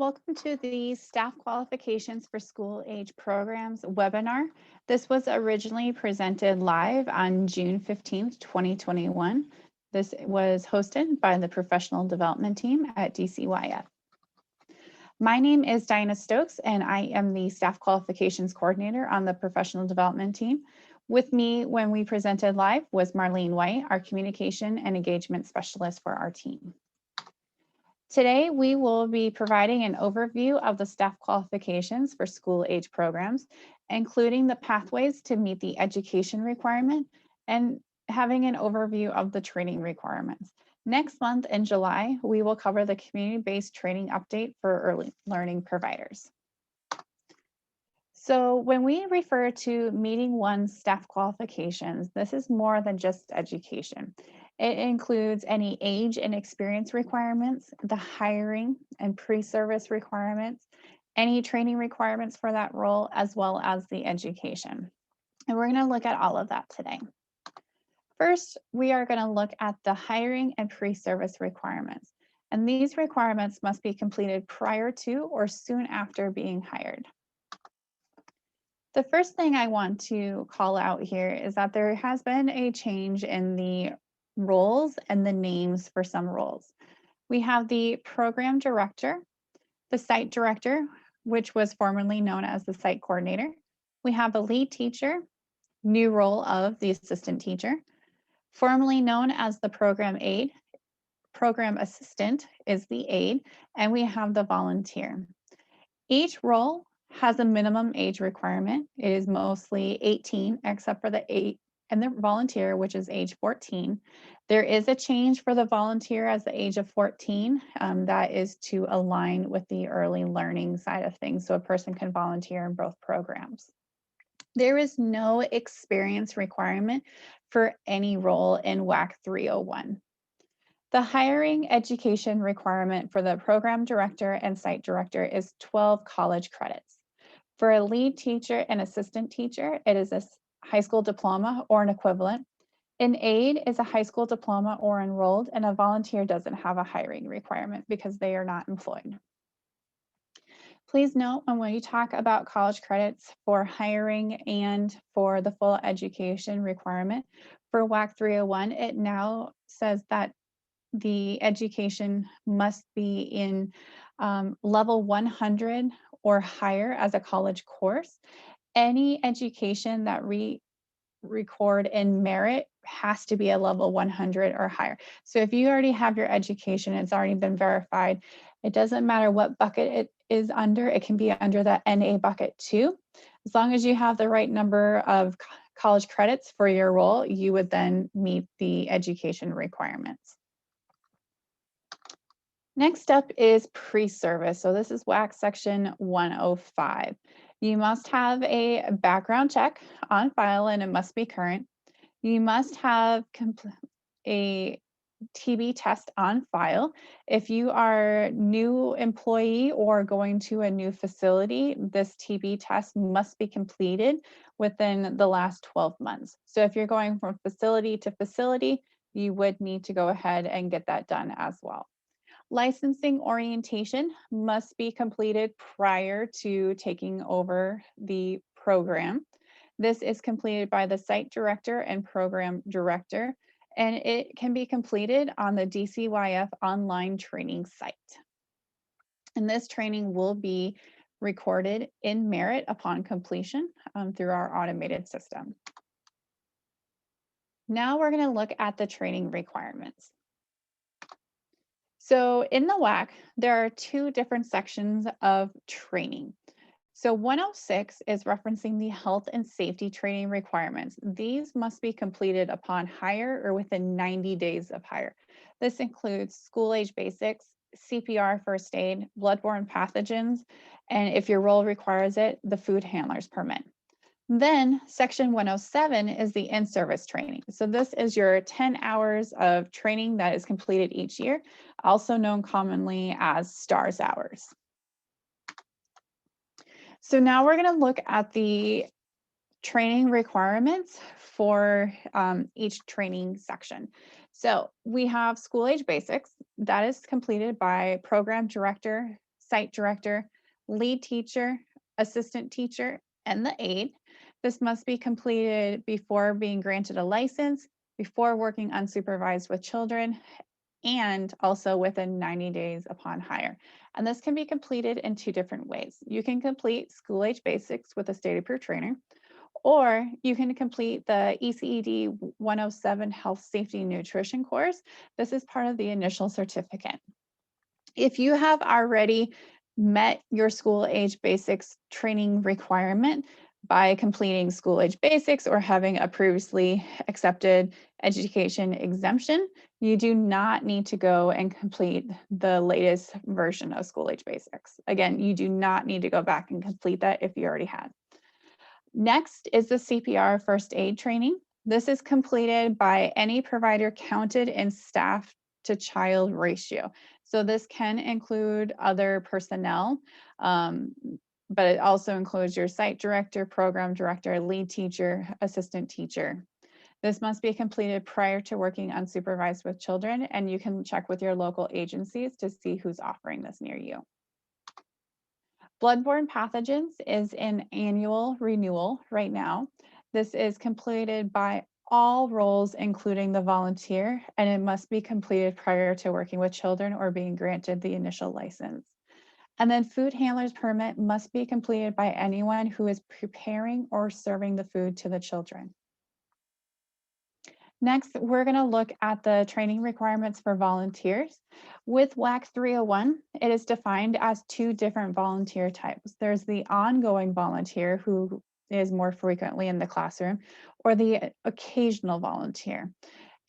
Welcome to the Staff Qualifications for School Age Programs webinar. This was originally presented live on June 15th, 2021. This was hosted by the Professional Development Team at DCYF. My name is Diana Stokes, and I am the Staff Qualifications Coordinator on the Professional Development Team. With me when we presented live was Marlene White, our Communication and Engagement Specialist for our team. Today, we will be providing an overview of the staff qualifications for school age programs, including the pathways to meet the education requirement and having an overview of the training requirements. Next month in July, we will cover the community-based training update for early learning providers. So when we refer to meeting one's staff qualifications, this is more than just education. It includes any age and experience requirements, the hiring and pre-service requirements, any training requirements for that role, as well as the education. And we're going to look at all of that today. First, we are going to look at the hiring and pre-service requirements. And these requirements must be completed prior to or soon after being hired. The first thing I want to call out here is that there has been a change in the roles and the names for some roles. We have the program director, the site director, which was formerly known as the site coordinator. We have a lead teacher, new role of the assistant teacher, formerly known as the program aide. Program assistant is the aide, and we have the volunteer. Each role has a minimum age requirement. It is mostly 18, except for the aide and the volunteer, which is age 14. There is a change for the volunteer as the age of 14. That is to align with the early learning side of things, so a person can volunteer in both programs. There is no experience requirement for any role in WAC 301. The hiring education requirement for the program director and site director is 12 college credits. For a lead teacher and assistant teacher, it is a high school diploma or an equivalent. An aide is a high school diploma or enrolled, and a volunteer doesn't have a hiring requirement because they are not employed. Please note when we talk about college credits for hiring and for the full education requirement for WAC 301, it now says that the education must be in level 100 or higher as a college course. Any education that record in merit has to be a level 100 or higher. So if you already have your education, it's already been verified, it doesn't matter what bucket it is under, it can be under that NA bucket too. As long as you have the right number of college credits for your role, you would then meet the education requirements. Next up is pre-service. So this is WAC section 105. You must have a background check on file and it must be current. You must have a TB test on file. If you are a new employee or going to a new facility, this TB test must be completed within the last 12 months. So if you're going from facility to facility, you would need to go ahead and get that done as well. Licensing orientation must be completed prior to taking over the program. This is completed by the site director and program director, and it can be completed on the DCYF online training site. And this training will be recorded in merit upon completion through our automated system. Now we're going to look at the training requirements. So in the WAC, there are two different sections of training. So 106 is referencing the health and safety training requirements. These must be completed upon hire or within 90 days of hire. This includes school age basics, CPR first aid, bloodborne pathogens, and if your role requires it, the food handler's permit. Then section 107 is the in-service training. So this is your 10 hours of training that is completed each year, also known commonly as STARS hours. So now we're going to look at the training requirements for each training section. So we have school age basics that is completed by program director, site director, lead teacher, assistant teacher, and the aide. This must be completed before being granted a license, before working unsupervised with children, and also within 90 days upon hire. And this can be completed in two different ways. You can complete school age basics with a state approved trainer, or you can complete the ECED 107 Health Safety Nutrition course. This is part of the initial certificate. If you have already met your school age basics training requirement by completing school age basics or having a previously accepted education exemption, you do not need to go and complete the latest version of school age basics. Again, you do not need to go back and complete that if you already had. Next is the CPR first aid training. This is completed by any provider counted in staff to child ratio. So this can include other personnel, but it also includes your site director, program director, lead teacher, assistant teacher. This must be completed prior to working unsupervised with children, and you can check with your local agencies to see who's offering this near you. Bloodborne pathogens is an annual renewal right now. This is completed by all roles, including the volunteer, and it must be completed prior to working with children or being granted the initial license. And then food handler's permit must be completed by anyone who is preparing or serving the food to the children. Next, we're going to look at the training requirements for volunteers. With WAC 301, it is defined as two different volunteer types. There's the ongoing volunteer who is more frequently in the classroom, or the occasional volunteer.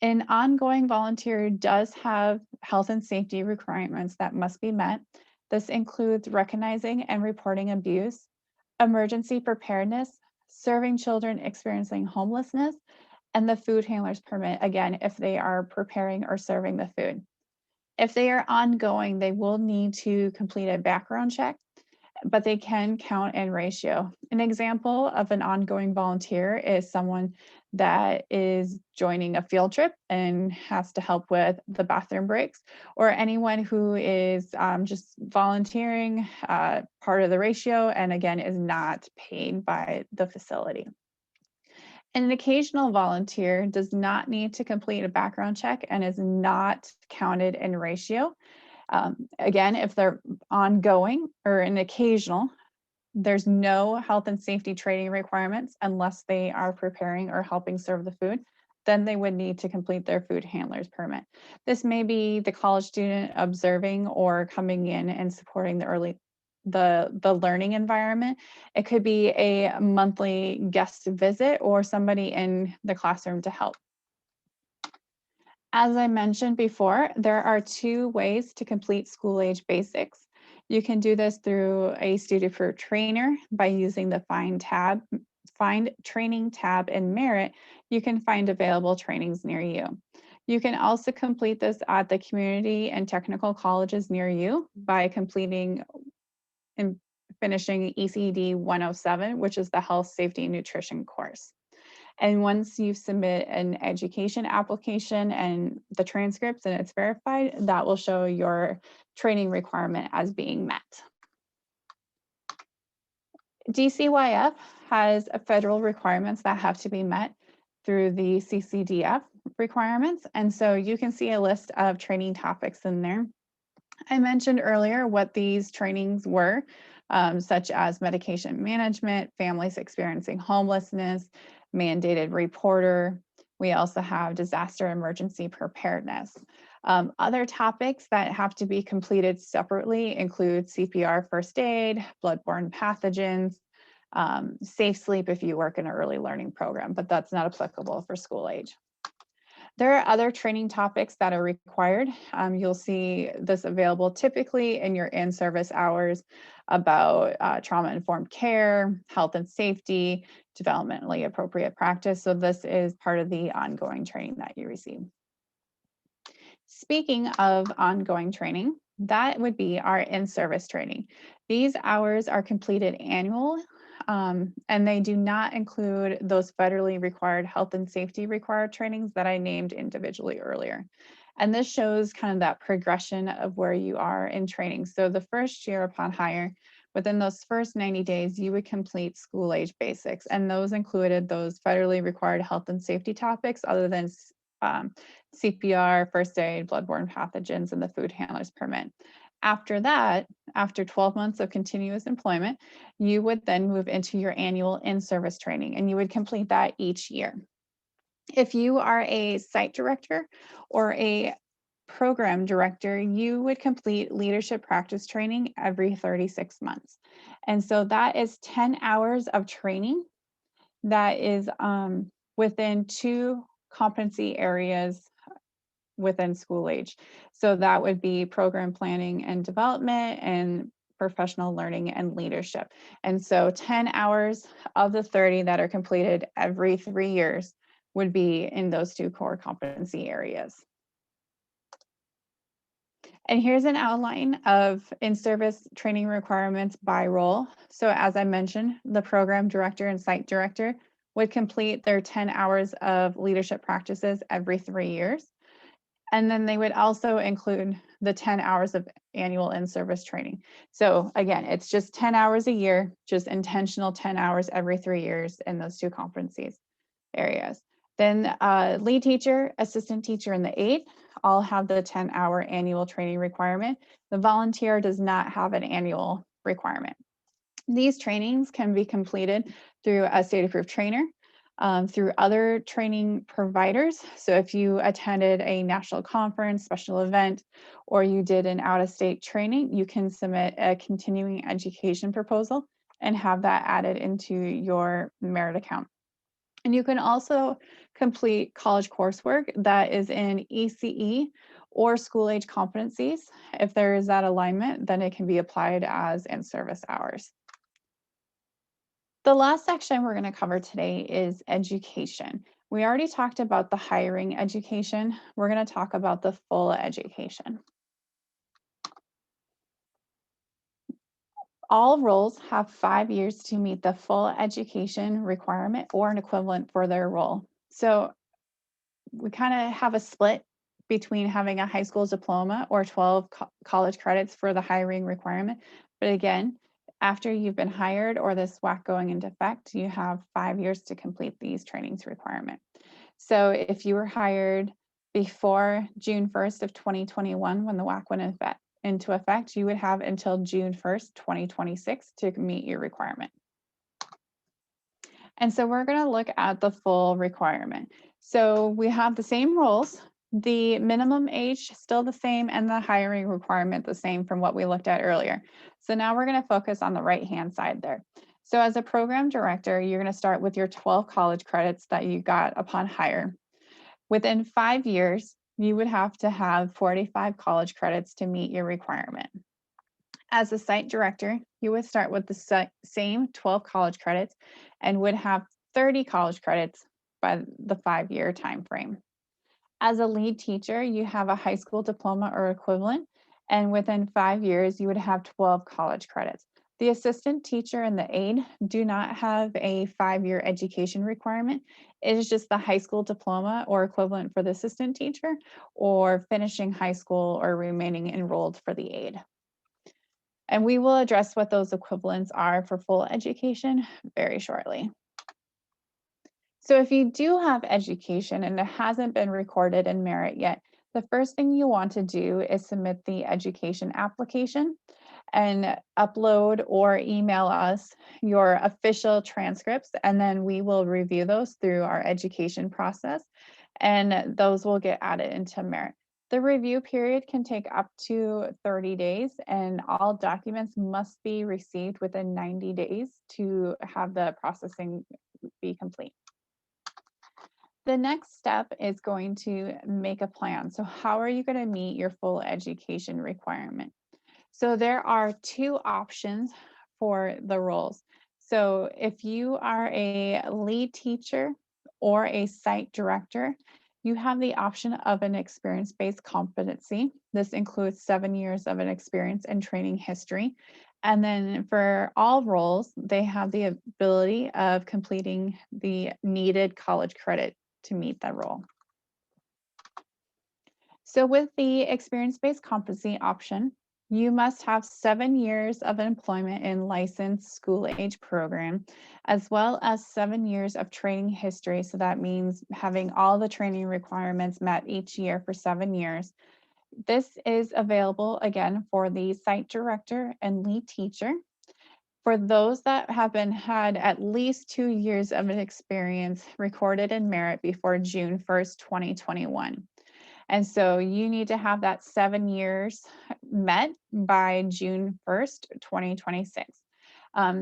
An ongoing volunteer does have health and safety requirements that must be met. This includes recognizing and reporting abuse, emergency preparedness, serving children experiencing homelessness, and the food handler's permit, again, if they are preparing or serving the food. If they are ongoing, they will need to complete a background check, but they can count in ratio. An example of an ongoing volunteer is someone that is joining a field trip and has to help with the bathroom breaks, or anyone who is just volunteering part of the ratio and again is not paid by the facility. An occasional volunteer does not need to complete a background check and is not counted in ratio. Again, if they're ongoing or an occasional, there's no health and safety training requirements unless they are preparing or helping serve the food. Then they would need to complete their food handler's permit. This may be the college student observing or coming in and supporting the learning environment. It could be a monthly guest visit or somebody in the classroom to help. As I mentioned before, there are two ways to complete school age basics. You can do this through a student approved trainer by using the Find Training tab in Merit. You can find available trainings near you. You can also complete this at the community and technical colleges near you by completing and finishing ECD 107, which is the Health, Safety, and Nutrition course. And once you submit an education application and the transcripts and it's verified, that will show your training requirement as being met. DCYF has federal requirements that have to be met through the CCDF requirements. And so you can see a list of training topics in there. I mentioned earlier what these trainings were, such as medication management, families experiencing homelessness, mandated reporter. We also have disaster emergency preparedness. Other topics that have to be completed separately include CPR first aid, bloodborne pathogens, safe sleep if you work in an early learning program, but that's not applicable for school age. There are other training topics that are required. You'll see this available typically in your in-service hours about trauma-informed care, health and safety, developmentally appropriate practice. So this is part of the ongoing training that you receive. Speaking of ongoing training, that would be our in-service training. These hours are completed annual, and they do not include those federally required health and safety required trainings that I named individually earlier. And this shows kind of that progression of where you are in training. So the first year upon hire, within those first 90 days, you would complete school age basics. And those included those federally required health and safety topics other than um, CPR, first aid, bloodborne pathogens, and the food handler's permit. After that, after 12 months of continuous employment, you would then move into your annual in-service training, and you would complete that each year. If you are a site director or a program director, you would complete leadership practice training every 36 months. And so that is 10 hours of training that is within 2 competency areas within school age. So that would be program planning and development and professional learning and leadership. And so 10 hours of the 30 that are completed every 3 years would be in those 2 core competency areas. And here's an outline of in-service training requirements by role. So as I mentioned, the program director and site director would complete their 10 hours of leadership practices every 3 years. And then they would also include the 10 hours of annual in-service training. So again, it's just 10 hours a year, just intentional 10 hours every 3 years in those 2 competencies areas. Then lead teacher, assistant teacher, and the aide all have the 10-hour annual training requirement. The volunteer does not have an annual requirement. These trainings can be completed through a state-approved trainer, through other training providers. So if you attended a national conference, special event, or you did an out-of-state training, you can submit a continuing education proposal and have that added into your merit account. And you can also complete college coursework that is in ECE or school age competencies. If there is that alignment, then it can be applied as in-service hours. The last section we're going to cover today is education. We already talked about the hiring education. We're going to talk about the full education. All roles have 5 years to meet the full education requirement or an equivalent for their role. So we kind of have a split between having a high school diploma or 12 college credits for the hiring requirement. But again, after you've been hired or this WAC going into effect, you have 5 years to complete these trainings requirement. So if you were hired before June 1st of 2021, when the WAC went into effect, you would have until June 1st, 2026 to meet your requirement. And so we're going to look at the full requirement. So we have the same roles, the minimum age still the same, and the hiring requirement the same from what we looked at earlier. So now we're going to focus on the right-hand side there. So as a program director, you're going to start with your 12 college credits that you got upon hire. Within 5 years, you would have to have 45 college credits to meet your requirement. As a site director, you would start with the same 12 college credits and would have 30 college credits by the 5-year time frame. As a lead teacher, you have a high school diploma or equivalent, and within 5 years, you would have 12 college credits. The assistant teacher and the aide do not have a 5-year education requirement. It is just the high school diploma or equivalent for the assistant teacher, or finishing high school or remaining enrolled for the aide. And we will address what those equivalents are for full education very shortly. So if you do have education and it hasn't been recorded in merit yet, the first thing you want to do is submit the education application and upload or email us your official transcripts, and then we will review those through our education process, and those will get added into merit. The review period can take up to 30 days, and all documents must be received within 90 days to have the processing be complete. The next step is going to make a plan. So how are you going to meet your full education requirement? So there are 2 options for the roles. So if you are a lead teacher or a site director, you have the option of an experience-based competency. This includes 7 years of an experience and training history. And then for all roles, they have the ability of completing the needed college credit to meet that role. So, with the experience based competency option, you must have 7 years of employment in licensed school age program, as well as 7 years of training history. So, that means having all the training requirements met each year for 7 years. This is available again for the site director and lead teacher. For those that have been had at least 2 years of an experience recorded in merit before June 1st, 2021. And so you need to have that 7 years met by June 1st, 2026.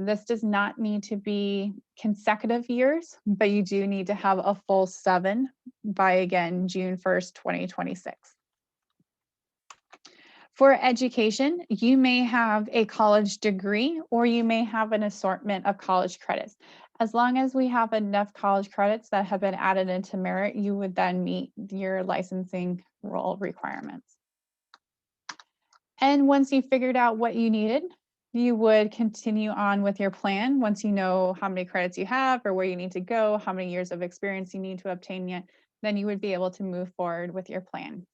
This does not need to be consecutive years, but you do need to have a full 7 by again June 1st, 2026. For education, you may have a college degree or you may have an assortment of college credits. As long as we have enough college credits that have been added into merit, you would then meet your licensing role requirements. And once you figured out what you needed, you would continue on with your plan. Once you know how many credits you have or where you need to go, how many years of experience you need to obtain yet, then you would be able to move forward with your plan.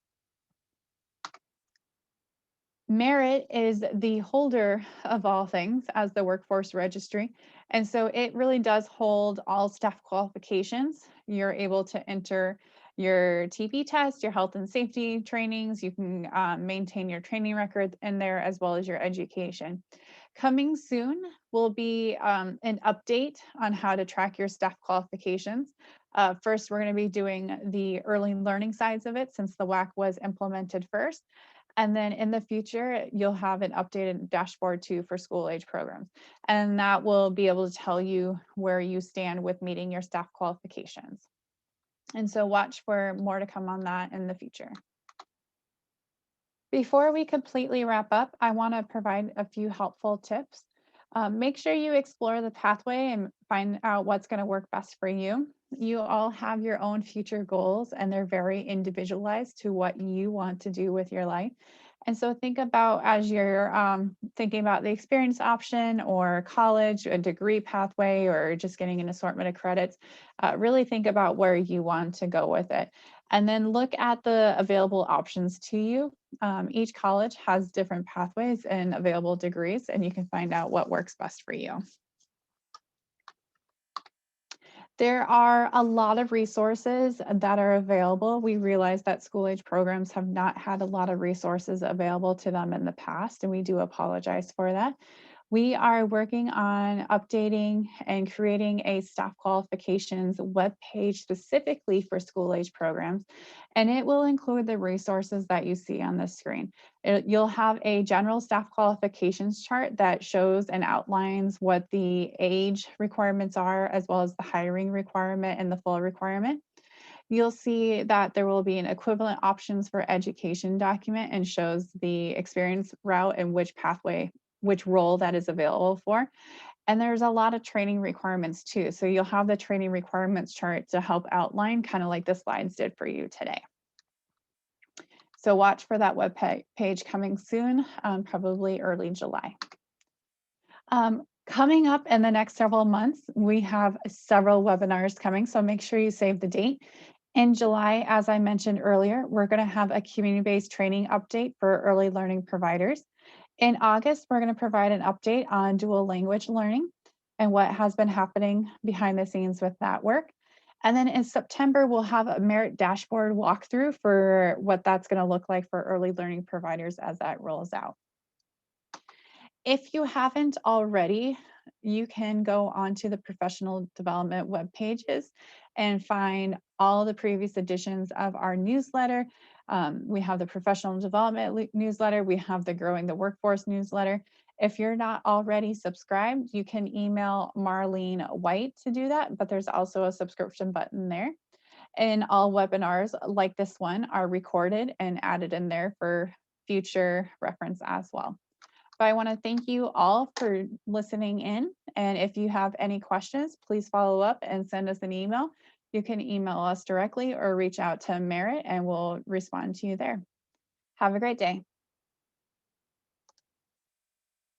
Merit is the holder of all things as the workforce registry. And so it really does hold all staff qualifications. You're able to enter your TP test, your health and safety trainings. You can maintain your training records in there as well as your education. Coming soon will be an update on how to track your staff qualifications. First, we're going to be doing the early learning sides of it since the WAC was implemented first. And then in the future, you'll have an updated dashboard too for school age programs. And that will be able to tell you where you stand with meeting your staff qualifications. And so watch for more to come on that in the future. Before we completely wrap up, I want to provide a few helpful tips. Make sure you explore the pathway and find out what's going to work best for you. You all have your own future goals, and they're very individualized to what you want to do with your life. And so think about as you're thinking about the experience option or college, a degree pathway, or just getting an assortment of credits, really think about where you want to go with it. And then look at the available options to you. Each college has different pathways and available degrees, and you can find out what works best for you. There are a lot of resources that are available. We realize that school age programs have not had a lot of resources available to them in the past, and we do apologize for that. We are working on updating and creating a staff qualifications webpage specifically for school age programs, and it will include the resources that you see on the screen. You'll have a general staff qualifications chart that shows and outlines what the age requirements are, as well as the hiring requirement and the full requirement. You'll see that there will be an equivalent options for education document and shows the experience route and which pathway, which role that is available for. And there's a lot of training requirements too. So you'll have the training requirements chart to help outline, kind of like the slides did for you today. So watch for that web page coming soon, probably early July. Coming up in the next several months, we have several webinars coming, so make sure you save the date. In July, as I mentioned earlier, we're going to have a community-based training update for early learning providers. In August, we're going to provide an update on dual language learning and what has been happening behind the scenes with that work. And then in September, we'll have a merit dashboard walkthrough for what that's going to look like for early learning providers as that rolls out. If you haven't already, you can go onto the professional development web pages and find all the previous editions of our newsletter. We have the professional development newsletter. We have the growing the workforce newsletter. If you're not already subscribed, you can email Marlene White to do that, but there's also a subscription button there. And all webinars like this one are recorded and added in there for future reference as well. But I want to thank you all for listening in. And if you have any questions, please follow up and send us an email. You can email us directly or reach out to Merit and we'll respond to you there. Have a great day.